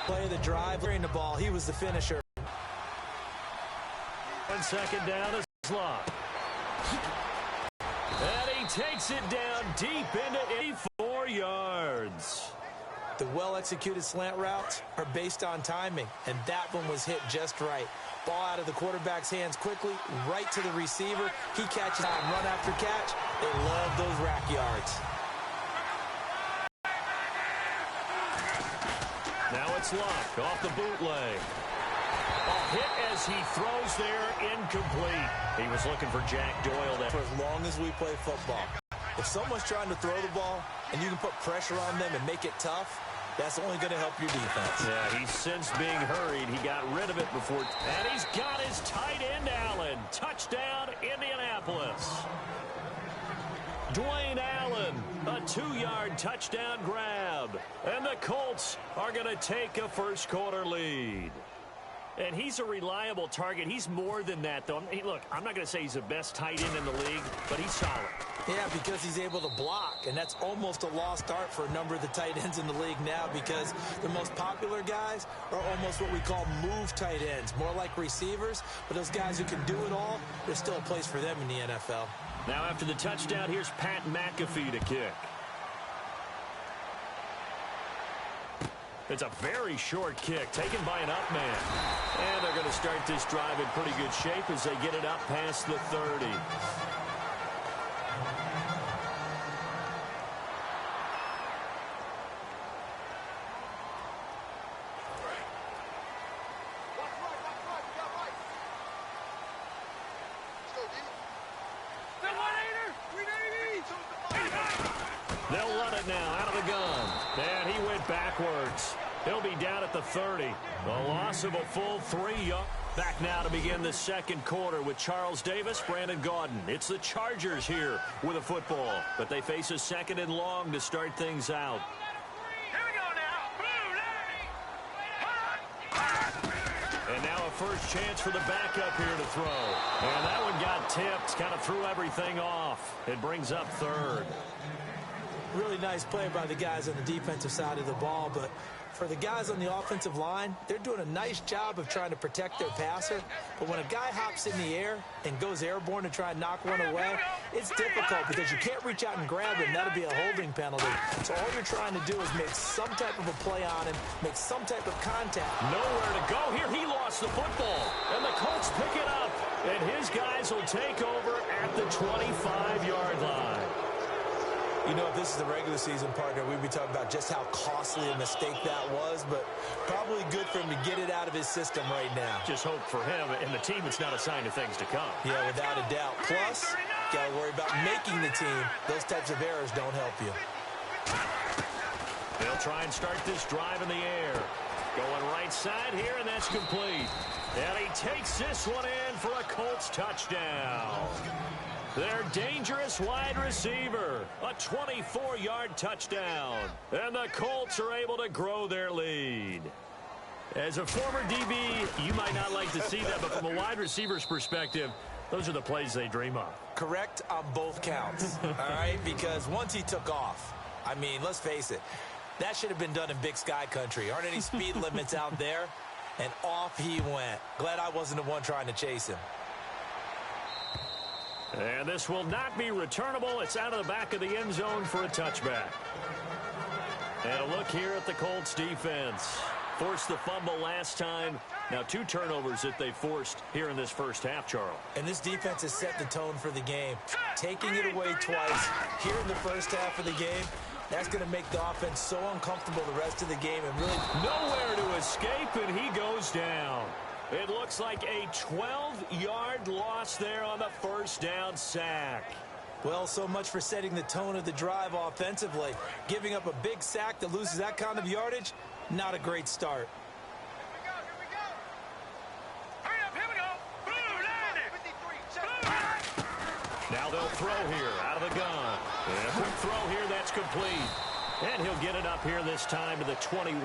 Play of the drive, carrying the ball. He was the finisher. 1 second down is Slot. And he takes it down deep into 84 yards. The well-executed slant routes are based on timing, and that one was hit just right. Ball out of the quarterback's hands quickly, right to the receiver. He catches on run after catch. They love those rack yards. Now it's Luck off the bootleg. A hit as he throws there, incomplete. He was looking for Jack Doyle there. For as long as we play football, if someone's trying to throw the ball and you can put pressure on them and make it tough, that's only going to help your defense. Yeah, he's since being hurried. He got rid of it before. And he's got his tight end, Allen. Touchdown, Indianapolis. Dwayne Allen, a 2-yard touchdown grab. And the Colts are going to take a first-quarter lead. And he's a reliable target. He's more than that, though. Look, I'm not going to say he's the best tight end in the league, but he's solid. Yeah, because he's able to block, and that's almost a lost art for a number of the tight ends in the league now, because the most popular guys are almost what we call move tight ends, more like receivers. But those guys who can do it all, there's still a place for them in the NFL. Now after the touchdown, here's Pat McAfee to kick. It's a very short kick taken by an up man. And they're going to start this drive in pretty good shape as they get it up past the 30. They'll run it now out of the gun. And he went backwards. He'll be down at the 30. A loss of a full 3 yards. Back now to begin the second quarter with Charles Davis, Brandon Gaudin. It's the Chargers here with a football, but they face a 2nd and long to start things out. And now a first chance for the backup here to throw. And that one got tipped, kind of threw everything off. It brings up 3rd. Really nice play by the guys on the defensive side of the ball, but for the guys on the offensive line, they're doing a nice job of trying to protect their passer. But when a guy hops in the air and goes airborne to try and knock one away, it's difficult because you can't reach out and grab him. That'll be a holding penalty. So all you're trying to do is make some type of a play on him, make some type of contact. Nowhere to go here. He lost the football, and the Colts pick it up. And his guys will take over at the 25-yard line. You know, if this is the regular season, partner, we'd be talking about just how costly a mistake that was, but probably good for him to get it out of his system right now. Just hope for him and the team it's not a sign of things to come. Yeah, without a doubt. Plus, got to worry about making the team. Those types of errors don't help you. They'll try and start this drive in the air. Going right side here, and that's complete. And he takes this one in for a Colts touchdown. Their dangerous wide receiver, a 24-yard touchdown. And the Colts are able to grow their lead. As a former DB, you might not like to see that, but from a wide receiver's perspective, those are the plays they dream of. Correct on both counts, all right? Because once he took off, I mean, let's face it, that should have been done in Big Sky country. Aren't any speed limits out there? And off he went. Glad I wasn't the one trying to chase him. And this will not be returnable. It's out of the back of the end zone for a touchback. And a look here at the Colts defense. Forced the fumble last time. Now 2 turnovers that they forced here in this first half, Charles. And this defense has set the tone for the game. Taking it away twice here in the first half of the game, that's going to make the offense so uncomfortable the rest of the game and really nowhere to escape, and he goes down. It looks like a 12-yard loss there on the first down sack. Well, so much for setting the tone of the drive offensively. Giving up a big sack that loses that kind of yardage, not a great start. Now they'll throw here out of the gun. And a quick throw here, that's complete. And he'll get it up here this time to the 21.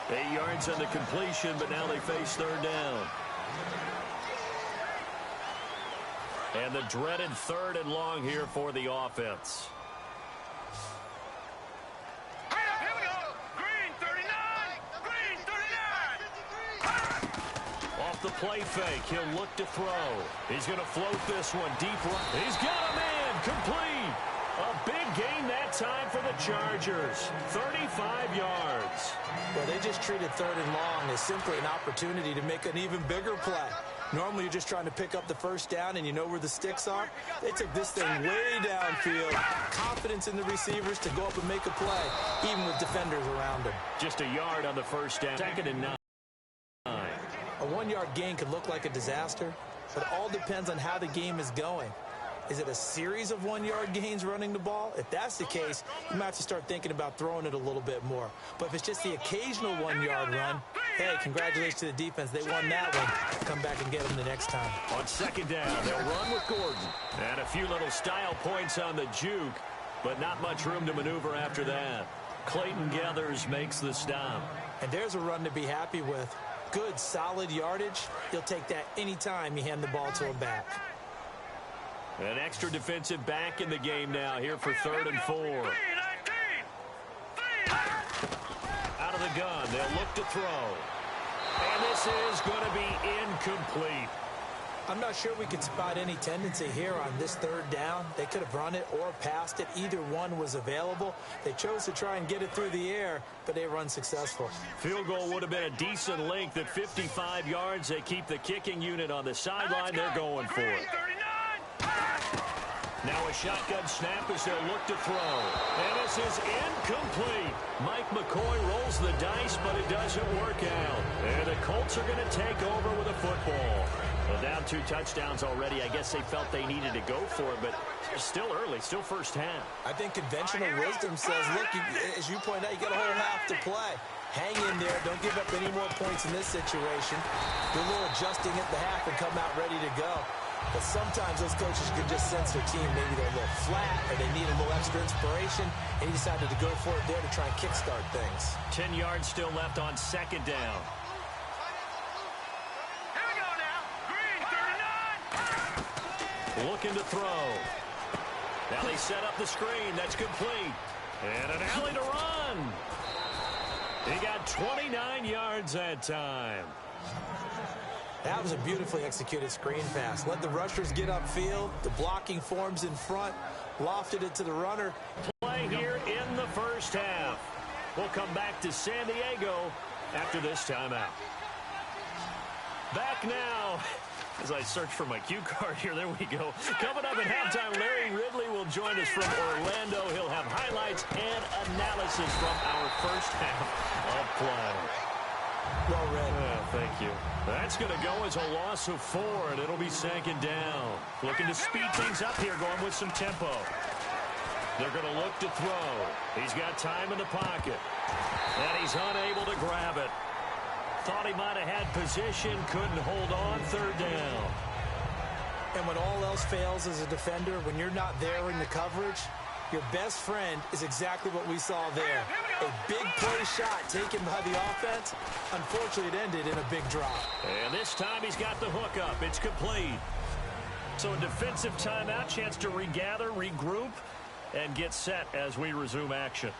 8 yards on the completion, but now they face 3rd down. And the dreaded 3rd and long here for the offense. the play fake. He'll look to throw. He's going to float this one deep right. He's got a man. Complete. A big gain that time for the Chargers. 35 yards. Well, they just treated 3rd and long as simply an opportunity to make an even bigger play. Normally, you're just trying to pick up the first down, and you know where the sticks are. They took this thing way downfield. Confidence in the receivers to go up and make a play, even with defenders around them. Just a yard on the first down. 2nd and 9. A 1-yard gain could look like a disaster, but it all depends on how the game is going. Is it a series of 1-yard gains running the ball? If that's the case, you might have to start thinking about throwing it a little bit more. But if it's just the occasional 1-yard run, hey, congratulations to the defense. They won that one. Come back and get them the next time. On 2nd down, they'll run with Gordon. And a few little style points on the juke, but not much room to maneuver after that. Clayton Gathers makes the stop. And there's a run to be happy with. Good, solid yardage. You'll take that any time you hand the ball to a back. An extra defensive back in the game now here for 3rd and 4. Out of the gun, they'll look to throw. And this is going to be incomplete. I'm not sure we could spot any tendency here on this 3rd down. They could have run it or passed it. Either one was available. They chose to try and get it through the air, but they were unsuccessful. Field goal would have been a decent length at 55 yards. They keep the kicking unit on the sideline. They're going for it. Now a shotgun snap as they'll look to throw. And this is incomplete. Mike McCoy rolls the dice, but it doesn't work out. And the Colts are going to take over with a football. Well, down 2 touchdowns already. I guess they felt they needed to go for it, but it's still early, still first half. I think conventional wisdom says, look, as you point out, you got a whole half to play. Hang in there. Don't give up any more points in this situation. Do a little adjusting at the half and come out ready to go. But sometimes those coaches can just sense their team. Maybe they're a little flat or they need a little extra inspiration. And he decided to go for it there to try and kickstart things. 10 yards still left on 2nd down. Here we go now. Green, 39. Looking to throw. Now they set up the screen. That's complete. And an alley to run. He got 29 yards that time. That was a beautifully executed screen pass. Let the rushers get upfield. The blocking forms in front. Lofted it to the runner. Play here in the first half. We'll come back to San Diego after this timeout. Back now. As I search for my cue card here, there we go. Coming up at halftime, Larry Ridley will join us from Orlando. He'll have highlights and analysis from our first half of play. Well read. Thank you. That's going to go as a loss of 4, and it'll be 2nd down. Looking to speed things up here, going with some tempo. They're going to look to throw. He's got time in the pocket, and he's unable to grab it. Thought he might have had position, couldn't hold on. 3rd down. And when all else fails as a defender, when you're not there in the coverage, your best friend is exactly what we saw there. A big play shot taken by the offense. Unfortunately, it ended in a big drop. And this time he's got the hook up. It's complete. So a defensive timeout, chance to regather, regroup, and get set as we resume action.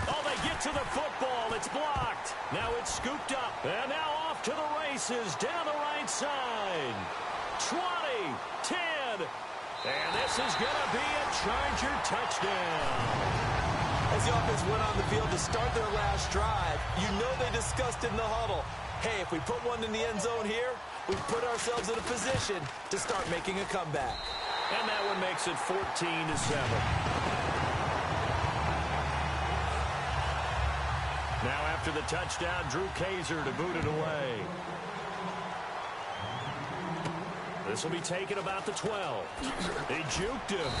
Oh, they get to the football. It's blocked. Now it's scooped up. And now off to the races down the right side. 20, 10, and this is going to be a Charger touchdown. As the offense went on the field to start their last drive, you know they discussed in the huddle, hey, if we put one in the end zone here, we put ourselves in a position to start making a comeback. And that one makes it 14-7. Now after the touchdown, Drew Kaiser to boot it away. This will be taken about the 12. They juked him.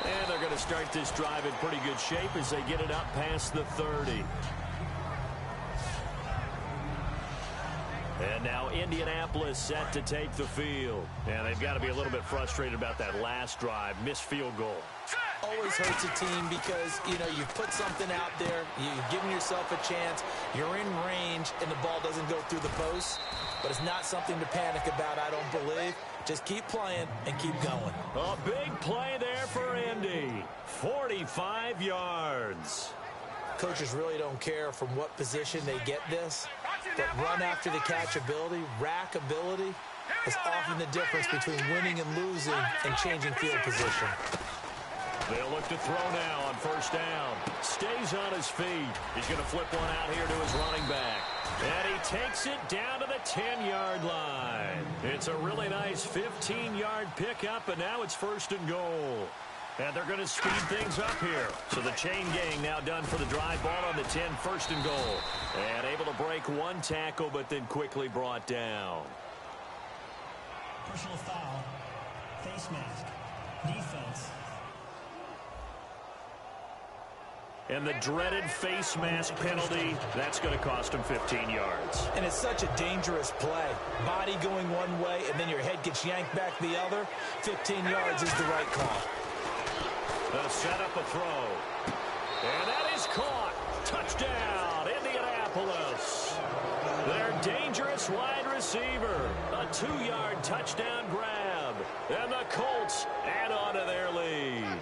And they're going to start this drive in pretty good shape as they get it up past the 30. And now Indianapolis set to take the field. And they've got to be a little bit frustrated about that last drive. Missed field goal. Always hurts a team because, you know, you've put something out there. You've given yourself a chance. You're in range, and the ball doesn't go through the post. But it's not something to panic about, I don't believe. Just keep playing and keep going. A big play there for Indy. 45 yards. coaches really don't care from what position they get this, but run after the catch ability, rack ability, is often the difference between winning and losing and changing field position. They'll look to throw now on first down. Stays on his feet. He's going to flip one out here to his running back. And he takes it down to the 10-yard line. It's a really nice 15-yard pickup, and now it's first and goal. And they're going to speed things up here. So the chain gang now done for the drive, ball on the 10, first and goal. And able to break one tackle, but then quickly brought down. Personal foul, face mask, defense. And the dreaded face mask penalty, that's going to cost him 15 yards. And it's such a dangerous play. Body going one way, and then your head gets yanked back the other. 15 yards is the right call. They'll set up a throw. And that is caught. Touchdown, Indianapolis. Their dangerous wide receiver. A 2-yard touchdown grab. And the Colts add on to their lead.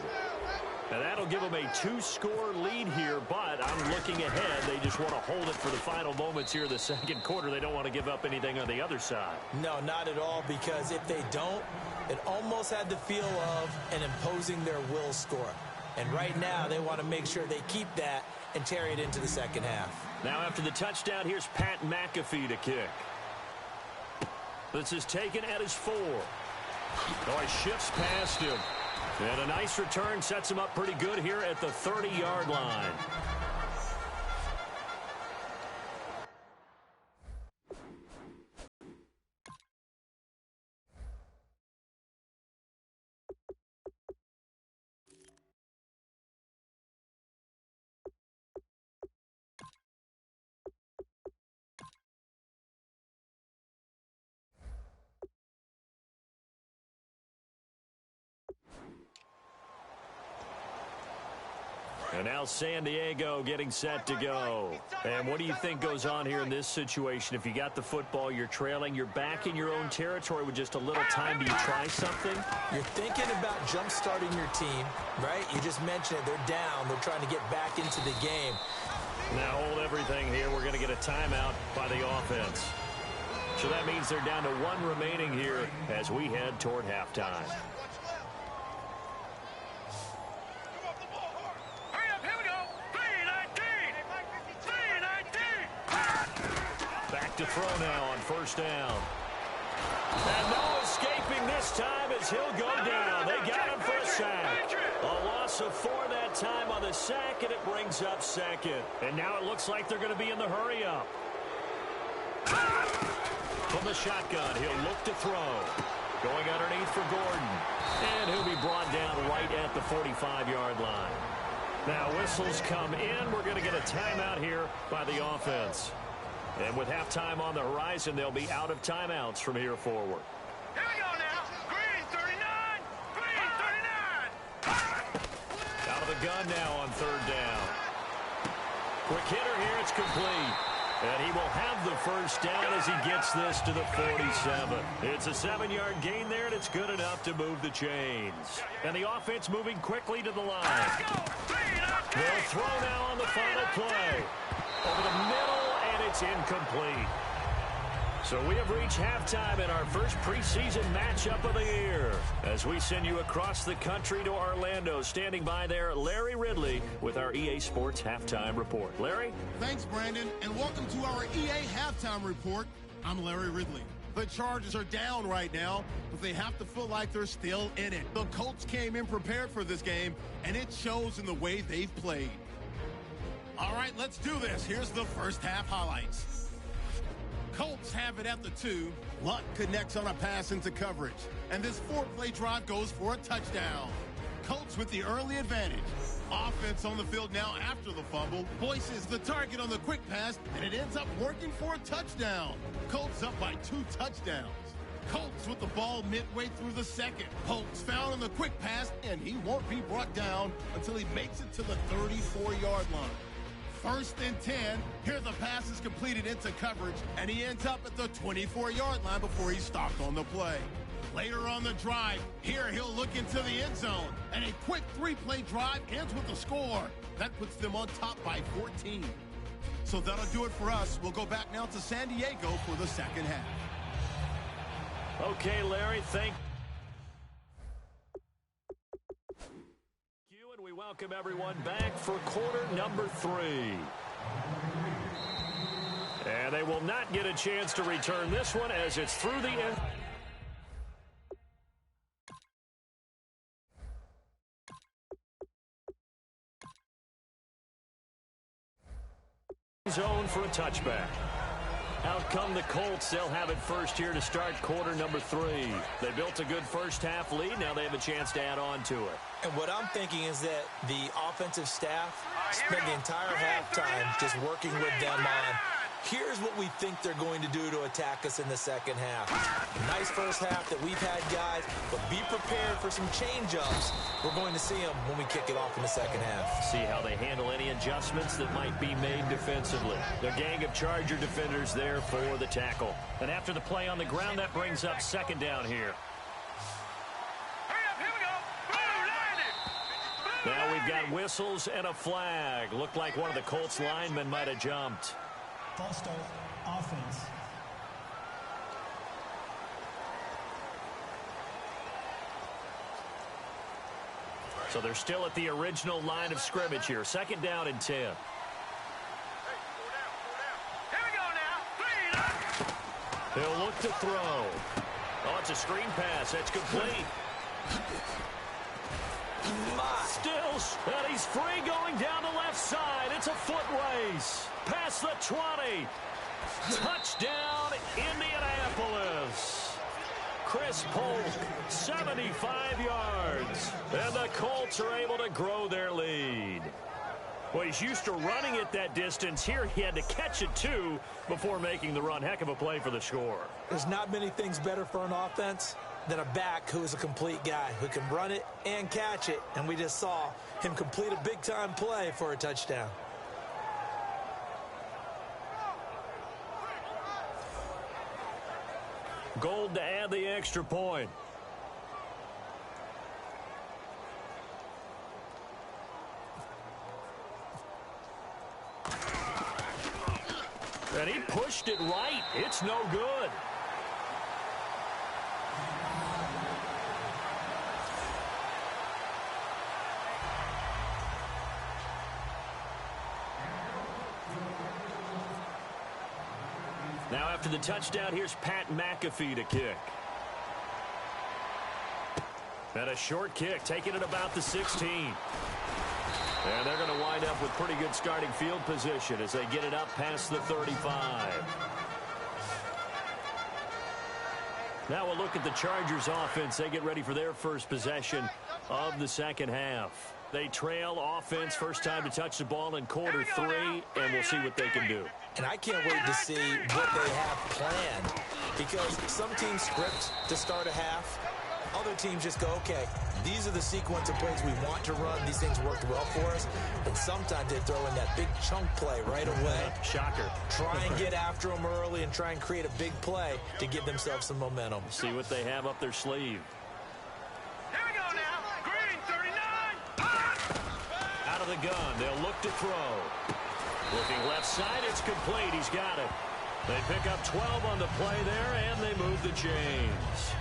And that'll give them a 2-score lead here, but I'm looking ahead. They just want to hold it for the final moments here in the second quarter. They don't want to give up anything on the other side. No, not at all, because if they don't, it almost had the feel of an imposing their will score. And right now, they want to make sure they keep that and carry it into the second half. Now after the touchdown, here's Pat McAfee to kick. This is taken at his 4. Oh, he shifts past him. And a nice return sets him up pretty good here at the 30-yard line. And now San Diego getting set to go. And what do you think goes on here in this situation? If you got the football, you're trailing, you're back in your own territory with just a little time. Do you try something? You're thinking about jump-starting your team, right? You just mentioned it. They're down. They're trying to get back into the game. Now hold everything here. We're going to get a timeout by the offense. So that means they're down to 1 remaining here as we head toward halftime. To throw now on first down. And no escaping this time as he'll go down. They got him for a sack. A loss of 4 that time on the sack, and it brings up second. And now it looks like they're going to be in the hurry-up. From the shotgun, he'll look to throw. Going underneath for Gordon. And he'll be brought down right at the 45-yard line. Now whistles come in. We're going to get a timeout here by the offense. And with halftime on the horizon, they'll be out of timeouts from here forward. Here we go now. Green 39. Green 39. Out of the gun now on third down. Quick hitter here. It's complete. And he will have the first down as he gets this to the 47. It's a 7-yard gain there, and it's good enough to move the chains. And the offense moving quickly to the line. They'll throw now on the final play. Over the middle, and it's incomplete. So we have reached halftime in our first preseason matchup of the year. As we send you across the country to Orlando, standing by there, Larry Ridley with our EA Sports Halftime Report. Larry? Thanks, Brandon, and welcome to our EA Halftime Report. I'm Larry Ridley. The Chargers are down right now, but they have to feel like they're still in it. The Colts came in prepared for this game, and it shows in the way they've played. All right, let's do this. Here's the first half highlights. Colts have it at the 2. Luck connects on a pass into coverage. And this 4-play drive goes for a touchdown. Colts with the early advantage. Offense on the field now after the fumble. Boyce is the target on the quick pass, and it ends up working for a touchdown. Colts up by 2 touchdowns. Colts with the ball midway through the second. Colts found on the quick pass, and he won't be brought down until he makes it to the 34-yard line. 1st and 10. Here the pass is completed into coverage, and he ends up at the 24-yard line before he's stopped on the play. Later on the drive, here he'll look into the end zone. And a quick three-play drive ends with a score. That puts them on top by 14. So that'll do it for us. We'll go back now to San Diego for the second half. Okay, Larry, thank you. And we welcome everyone back for quarter number 3. And they will not get a chance to return this one as it's through the end zone for a touchback. Out come the Colts. They'll have it first here to start quarter number 3. They built a good first half lead. Now they have a chance to add on to it. And what I'm thinking is that the offensive staff spent the entire halftime just working with them on, here's what we think they're going to do to attack us in the second half. Nice first half that we've had, guys, but be prepared for some change-ups. We're going to see them when we kick it off in the second half. See how they handle any adjustments that might be made defensively. The gang of Charger defenders there for the tackle. And after the play on the ground, that brings up second down here. Now we've got whistles and a flag. Looked like one of the Colts linemen might have jumped. False start, offense. So they're still at the original line of scrimmage here. Second down and 10. Here we go now. 3. He'll look to throw. Oh, it's a screen pass. That's complete. Stills, and he's free going down the left side. It's a foot race. Past the 20. Touchdown, Indianapolis. Chris Polk, 75 yards. And the Colts are able to grow their lead. Well, he's used to running it that distance. Here he had to catch it, too, before making the run. Heck of a play for the score. There's not many things better for an offense than a back who is a complete guy who can run it and catch it. And we just saw him complete a big-time play for a touchdown. Gold to add the extra point. And he pushed it right. It's no good. Now after the touchdown, here's Pat McAfee to kick. And a short kick, taking it about the 16. And they're going to wind up with pretty good starting field position as they get it up past the 35. Now we'll look at the Chargers offense. They get ready for their first possession of the second half. They trail offense, first time to touch the ball in quarter 3, and we'll see what they can do. And I can't wait to see what they have planned, because some teams script to start a half. Other teams just go, okay, these are the sequence of plays we want to run. These things worked well for us. And sometimes they throw in that big chunk play right away. Shocker. Try and get after them early and try and create a big play to give themselves some momentum. See what they have up their sleeve. Here we go now. Green, 39. Out of the gun, they'll look to throw. Looking left side, it's complete. He's got it. They pick up 12 on the play there, and they move the chains.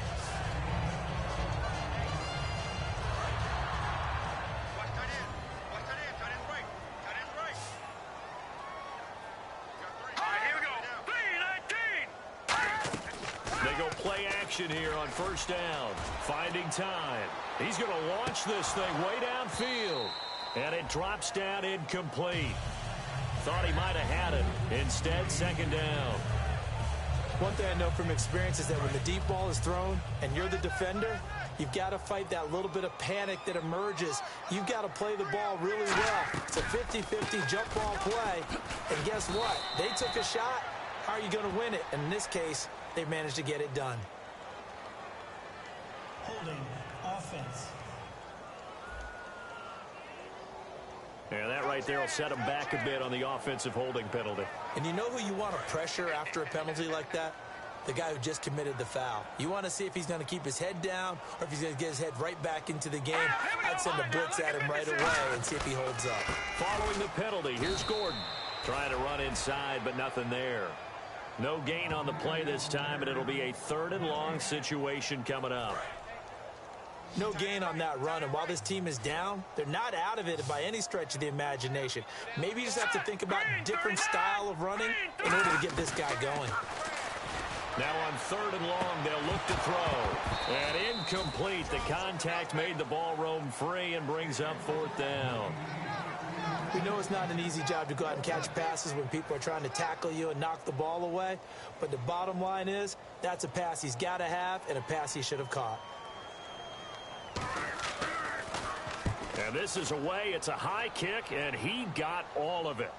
Here on first down, finding time. He's going to launch this thing way downfield, and it drops down incomplete. Thought he might have had it. Instead, second down. One thing I know from experience is that when the deep ball is thrown and you're the defender, you've got to fight that little bit of panic that emerges. You've got to play the ball really well. It's a 50-50 jump ball play, and guess what? They took a shot. How are you going to win it? And in this case, they managed to get it done. Holding offense. Yeah, that right there will set him back a bit on the offensive holding penalty. And you know who you want to pressure after a penalty like that? the guy who just committed the foul. You want to see if he's going to keep his head down or if he's going to get his head right back into the game. I'd send a blitz at him right away and see if he holds up. Following the penalty, here's Gordon. Trying to run inside, but nothing there. No gain on the play this time, and it'll be a 3rd and long situation coming up. No gain on that run, and while this team is down, they're not out of it by any stretch of the imagination. Maybe you just have to think about a different style of running in order to get this guy going. Now on 3rd and long, they'll look to throw. And incomplete. The contact made the ball roam free and brings up 4th down. We know it's not an easy job to go out and catch passes when people are trying to tackle you and knock the ball away. But the bottom line is, that's a pass he's got to have and a pass he should have caught. And this is away. It's a high kick, and he got all of it.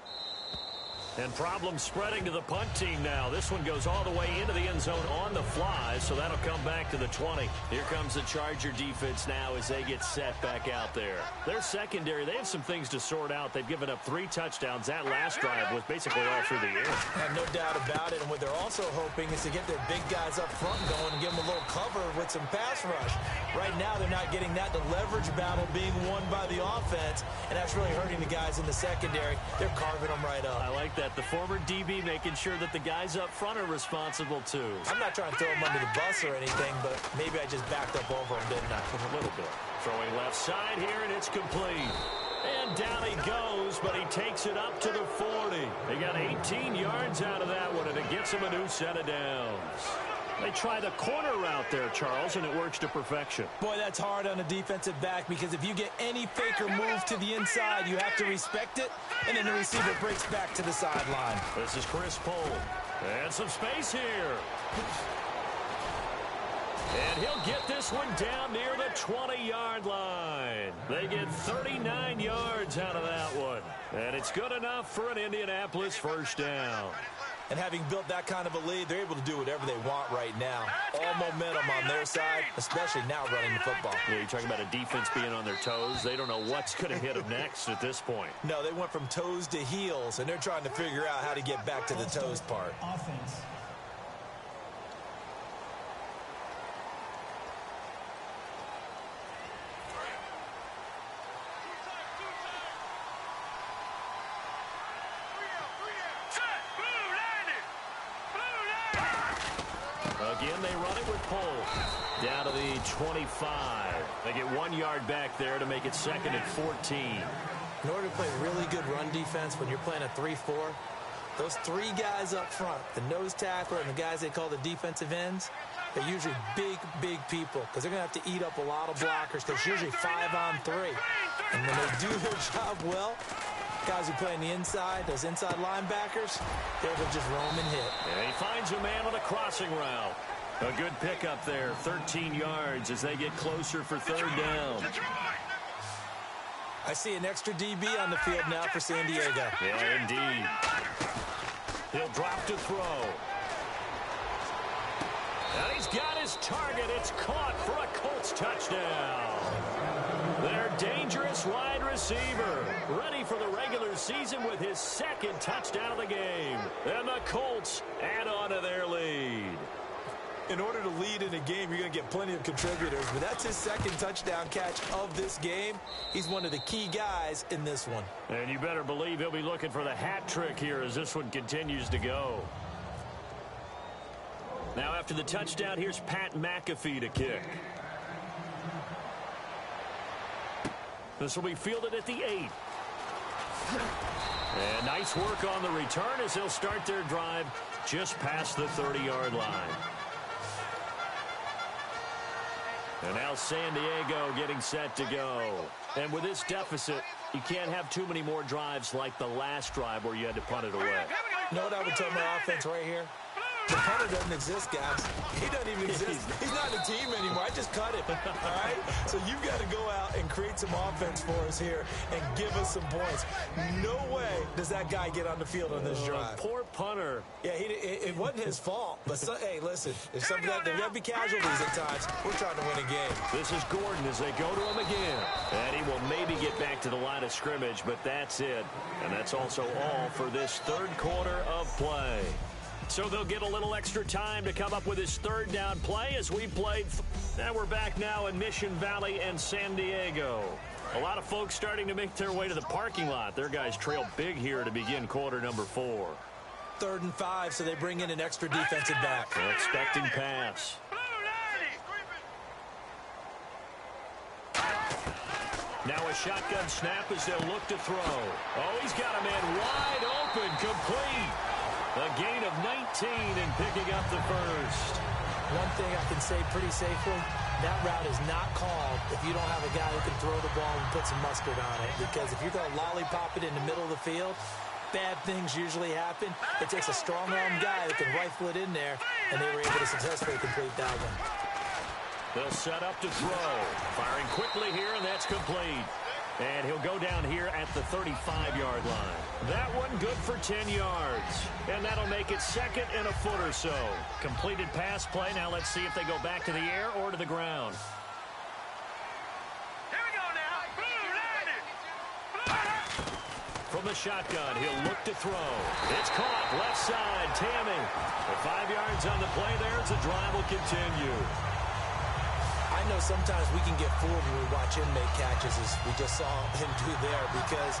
And problems spreading to the punt team now. This one goes all the way into the end zone on the fly, so that'll come back to the 20. Here comes the Charger defense now as they get set back out there. Their secondary, they have some things to sort out. They've given up 3 touchdowns. That last drive was basically all through the air. No doubt about it. And what they're also hoping is to get their big guys up front going and give them a little cover with some pass rush. Right now, they're not getting that. The leverage battle being won by the offense, and that's really hurting the guys in the secondary. They're carving them right up. I like that. The former DB making sure that the guys up front are responsible, too. I'm not trying to throw him under the bus or anything, but maybe I just backed up over him, didn't I? A little bit. Throwing left side here, and it's complete. And down he goes, but he takes it up to the 40. They got 18 yards out of that one, and it gets him a new set of downs. They try the corner route there, Charles, and it works to perfection. Boy, that's hard on a defensive back because if you get any fake or move to the inside, you have to respect it, and then the receiver breaks back to the sideline. This is Chris Pohl. And some space here. And he'll get this one down near the 20-yard line. They get 39 yards out of that one. And it's good enough for an Indianapolis first down. And having built that kind of a lead, they're able to do whatever they want right now. All momentum on their side, especially now running the football. Yeah, you're talking about a defense being on their toes. They don't know what's going to hit them next at this point. No, they went from toes to heels, and they're trying to figure out how to get back to the toes part. Offense. Again, they run it with Pohl. Down to the 25. They get 1 yard back there to make it 2nd and 14. In order to play really good run defense when you're playing a 3-4, those 3 guys up front, the nose tackler and the guys they call the defensive ends, they're usually big, big people because they're going to have to eat up a lot of blockers because it's usually 5-on-3. And when they do their job well, guys who play on the inside, those inside linebackers, they're able to just roam and hit. And he finds a man on a crossing route. A good pickup there, 13 yards as they get closer for 3rd down. I see an extra DB on the field now for San Diego. Yeah, indeed. He'll drop to throw. And he's got his target. It's caught for a Colts touchdown. Their dangerous wide receiver, ready for the regular season with his 2nd touchdown of the game. And the Colts add on to their lead. In order to lead in a game, you're going to get plenty of contributors, but that's his 2nd touchdown catch of this game. He's one of the key guys in this one. And you better believe he'll be looking for the hat trick here as this one continues to go. Now after the touchdown, here's Pat McAfee to kick. This will be fielded at the 8. And nice work on the return as they'll start their drive just past the 30-yard line. And now San Diego getting set to go. And with this deficit, you can't have too many more drives like the last drive where you had to punt it away. You know what I would tell my offense right here? The punter doesn't exist, guys. He doesn't even exist. He's not a team anymore. I just cut him. All right? So you've got to go out and create some offense for us here and give us some points. No way does that guy get on the field on this drive. Poor punter. Yeah, it wasn't his fault. But, hey, listen, if something like that, there will be casualties at times. We're trying to win a game. This is Gordon as they go to him again. And he will maybe get back to the line of scrimmage, but that's it. And that's also all for this 3rd quarter of play. So they'll get a little extra time to come up with his third down play as we played. Now we're back now in Mission Valley and San Diego. A lot of folks starting to make their way to the parking lot. Their guys trail big here to begin quarter number 4. 3rd and 5, so they bring in an extra defensive back. They're expecting pass. Now a shotgun snap as they'll look to throw. Oh, he's got a man wide open, complete. A gain of 19 and picking up the first. One thing I can say pretty safely, that route is not called if you don't have a guy who can throw the ball and put some mustard on it. Because if you're going to lollipop it in the middle of the field, bad things usually happen. It takes a strong-arm guy that can rifle it in there, and they were able to successfully complete that one. They'll set up to throw. Firing quickly here, and that's complete. And he'll go down here at the 35-yard line. That one good for 10 yards. And that'll make it second and a foot or so. Completed pass play. Now let's see if they go back to the air or to the ground. Here we go now. From the shotgun, he'll look to throw. It's caught. Left side, Tammy. The 5 yards on the play there as the drive will continue. I know sometimes we can get fooled when we watch him make catches, as we just saw him do there, because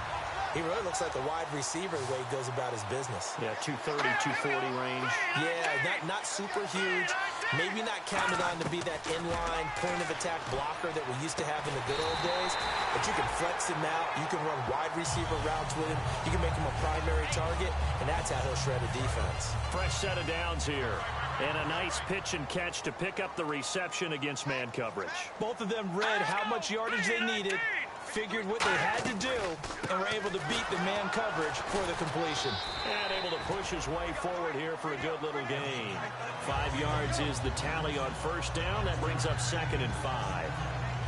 he really looks like a wide receiver the way he goes about his business. Yeah, 230, 240 range. Yeah, not super huge. Maybe not counted on to be that inline point-of-attack blocker that we used to have in the good old days, but you can flex him out. You can run wide receiver routes with him. You can make him a primary target, and that's how he'll shred a defense. Fresh set of downs here. And a nice pitch and catch to pick up the reception against man coverage. Both of them read how much yardage they needed, figured what they had to do, and were able to beat the man coverage for the completion. And able to push his way forward here for a good little gain. 5 yards is the tally on first down. That brings up 2nd and 5.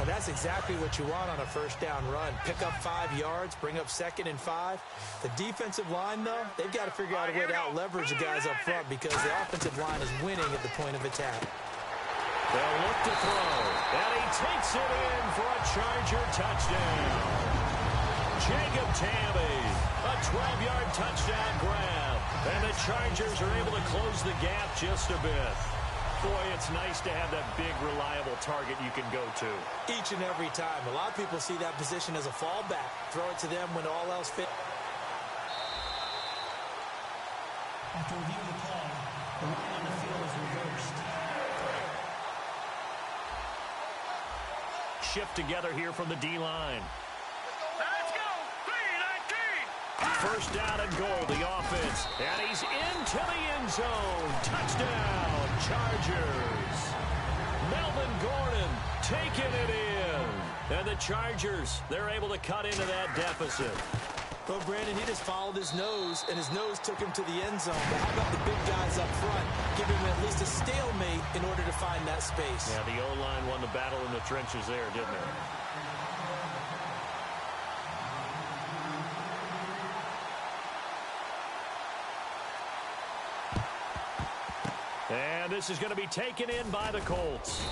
And that's exactly what you want on a first down run. Pick up 5 yards, bring up 2nd and 5. The defensive line, though, they've got to figure out a way to out-leverage the guys up front because the offensive line is winning at the point of attack. They'll look to throw. And he takes it in for a Charger touchdown. Jacob Tammy, a 12-yard touchdown grab. And the Chargers are able to close the gap just a bit. Boy, it's nice to have that big, reliable target you can go to. Each and every time. A lot of people see that position as a fallback. Throw it to them when all else fits. After reviewing the play, the line on the field is reversed. Shift together here from the D-line. Let's go. 3-19. First down and goal, the offense. And he's into the end zone. Touchdown, Chargers. Melvin Gordon taking it in. And the Chargers, they're able to cut into that deficit. Well, Brandon, he just followed his nose, and his nose took him to the end zone. But how about the big guys up front? Give him at least a stalemate in order to find that space. Yeah, the O-line won the battle in the trenches there, didn't it? And this is going to be taken in by the Colts.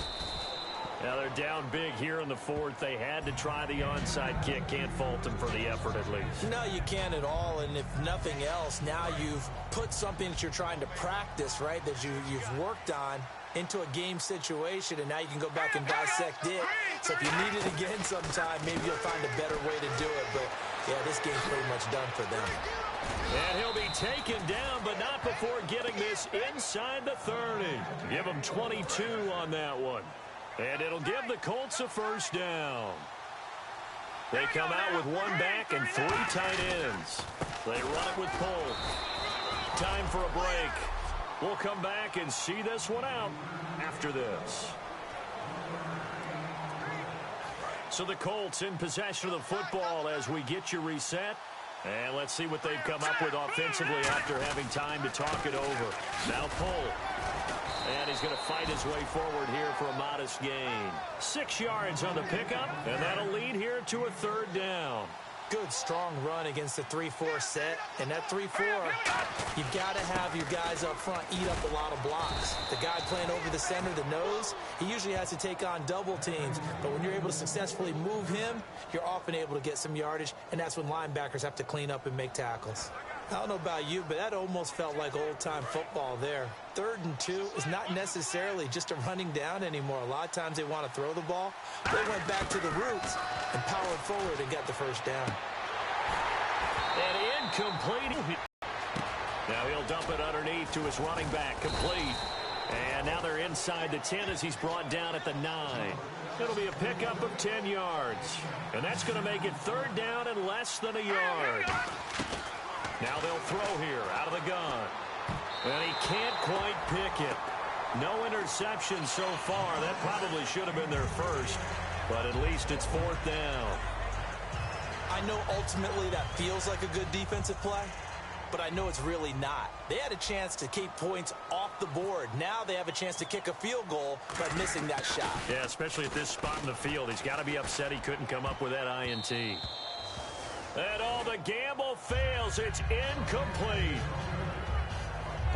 Now they're down big here in the 4th. They had to try the onside kick. Can't fault them for the effort at least. No, you can't at all. And if nothing else, now you've put something that you're trying to practice, right, that you've worked on into a game situation, and now you can go back and dissect it. So if you need it again sometime, maybe you'll find a better way to do it. But, yeah, this game's pretty much done for them. And he'll be taken down, but not before getting this inside the 30. Give him 22 on that one. And it'll give the Colts a first down. They come out with 1 back and 3 tight ends. They run it with pull. Time for a break. We'll come back and see this one out after this. So the Colts in possession of the football as we get you reset. And let's see what they've come up with offensively after having time to talk it over. Now pull. And he's going to fight his way forward here for a modest gain. 6 yards on the pickup, and that'll lead here to a 3rd down. Good, strong run against the 3-4 set. And that 3-4, you've got to have your guys up front eat up a lot of blocks. The guy playing over the center, the nose, he usually has to take on double teams. But when you're able to successfully move him, you're often able to get some yardage, and that's when linebackers have to clean up and make tackles. I don't know about you, but that almost felt like old-time football there. 3rd and 2 is not necessarily just a running down anymore. A lot of times they want to throw the ball. They went back to the roots and powered forward and got the first down. And incomplete. Now he'll dump it underneath to his running back. Complete. And now they're inside the 10 as he's brought down at the 9. It'll be a pickup of 10 yards. And that's going to make it 3rd down and less than a yard. Now they'll throw here out of the gun. And he can't quite pick it. No interception so far. That probably should have been their first. But at least it's 4th down. I know ultimately that feels like a good defensive play, but I know it's really not. They had a chance to keep points off the board. Now they have a chance to kick a field goal by missing that shot. Yeah, especially at this spot in the field. He's got to be upset he couldn't come up with that INT. And all the gamble fails. It's incomplete.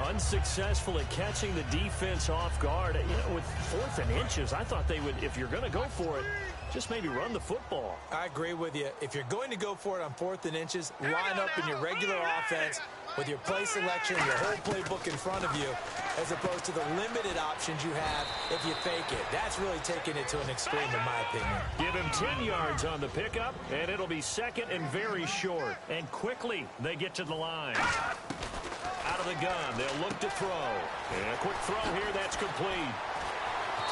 Unsuccessful at catching the defense off guard. You know, with 4th and inches, I thought they would, if you're going to go for it, just maybe run the football. I agree with you. If you're going to go for it on 4th and inches, line up in your regular offense with your play selection, your whole playbook in front of you, as opposed to the limited options you have if you fake it. That's really taking it to an extreme, in my opinion. Give him 10 yards on the pickup, and it'll be 2nd and very short. And quickly, they get to the line. Out of the gun, they'll look to throw. And a quick throw here, that's complete.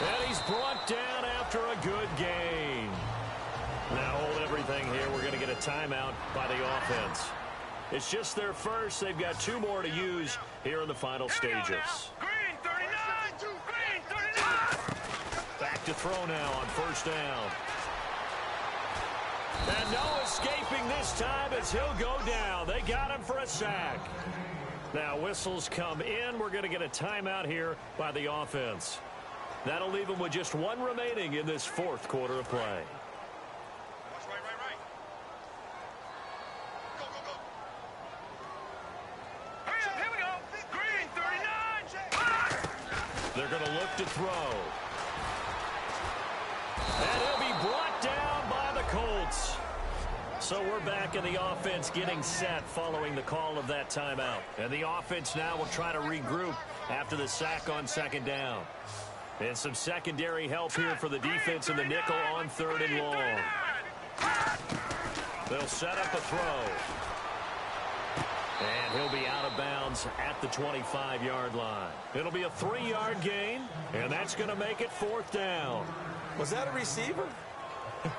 And he's brought down after a good gain. Now hold everything here. We're going to get a timeout by the offense. It's just their first. They've got 2 more to use here in the final stages. Green 39! Green 39! Back to throw now on 1st down. And no escaping this time as he'll go down. They got him for a sack. Now whistles come in. We're going to get a timeout here by the offense. That'll leave them with just 1 remaining in this 4th quarter of play. Right. Go, go, go. Hurry up, here we go. Green 39. They're going to look to throw. And he'll be brought down by the Colts. So we're back in the offense getting set following the call of that timeout. And the offense now will try to regroup after the sack on 2nd down. And some secondary help here for the defense in the nickel on 3rd and long. They'll set up a throw. And he'll be out of bounds at the 25-yard line. It'll be a 3-yard gain, and that's going to make it 4th down. Was that a receiver?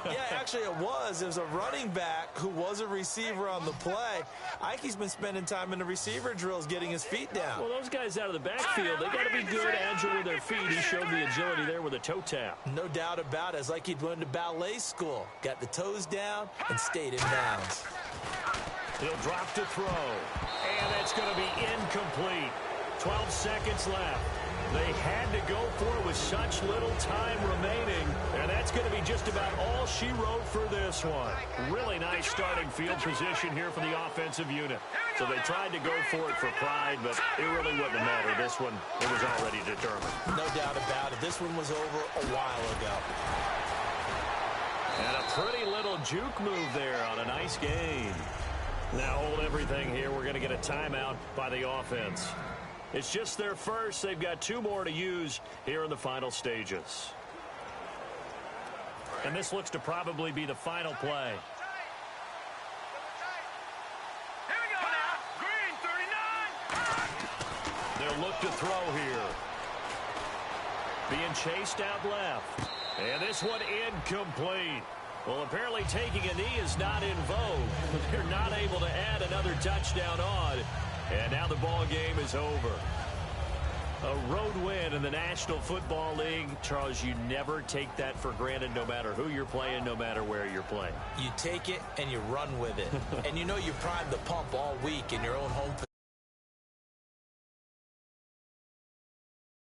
Yeah, actually it was. It was a running back who was a receiver on the play. Ike's been spending time in the receiver drills getting his feet down. Well, those guys out of the backfield, they got to be good, agile with their feet. He showed the agility there with a toe tap. No doubt about it. It's like he'd went to ballet school. Got the toes down and stayed in bounds. He'll drop to throw. And that's going to be incomplete. 12 seconds left. They had to go for it with such little time remaining, and that's going to be just about all she wrote for this one. Really nice starting field position here for the offensive unit. So they tried to go for it for pride, but it really wouldn't matter. This one, it was already determined. No doubt about it. This one was over a while ago. And a pretty little juke move there on a nice gain. Now hold everything here. We're going to get a timeout by the offense. It's just their first. They've got 2 more to use here in the final stages. And this looks to probably be the final play. Here we go now. Green 39. They'll look to throw here. Being chased out left. And this one incomplete. Well, apparently taking a knee is not in vogue. They're not able to add another touchdown on. And now the ball game is over. A road win in the National Football League. Charles, you never take that for granted no matter who you're playing, no matter where you're playing. You take it and you run with it. And you know you primed the pump all week in your own home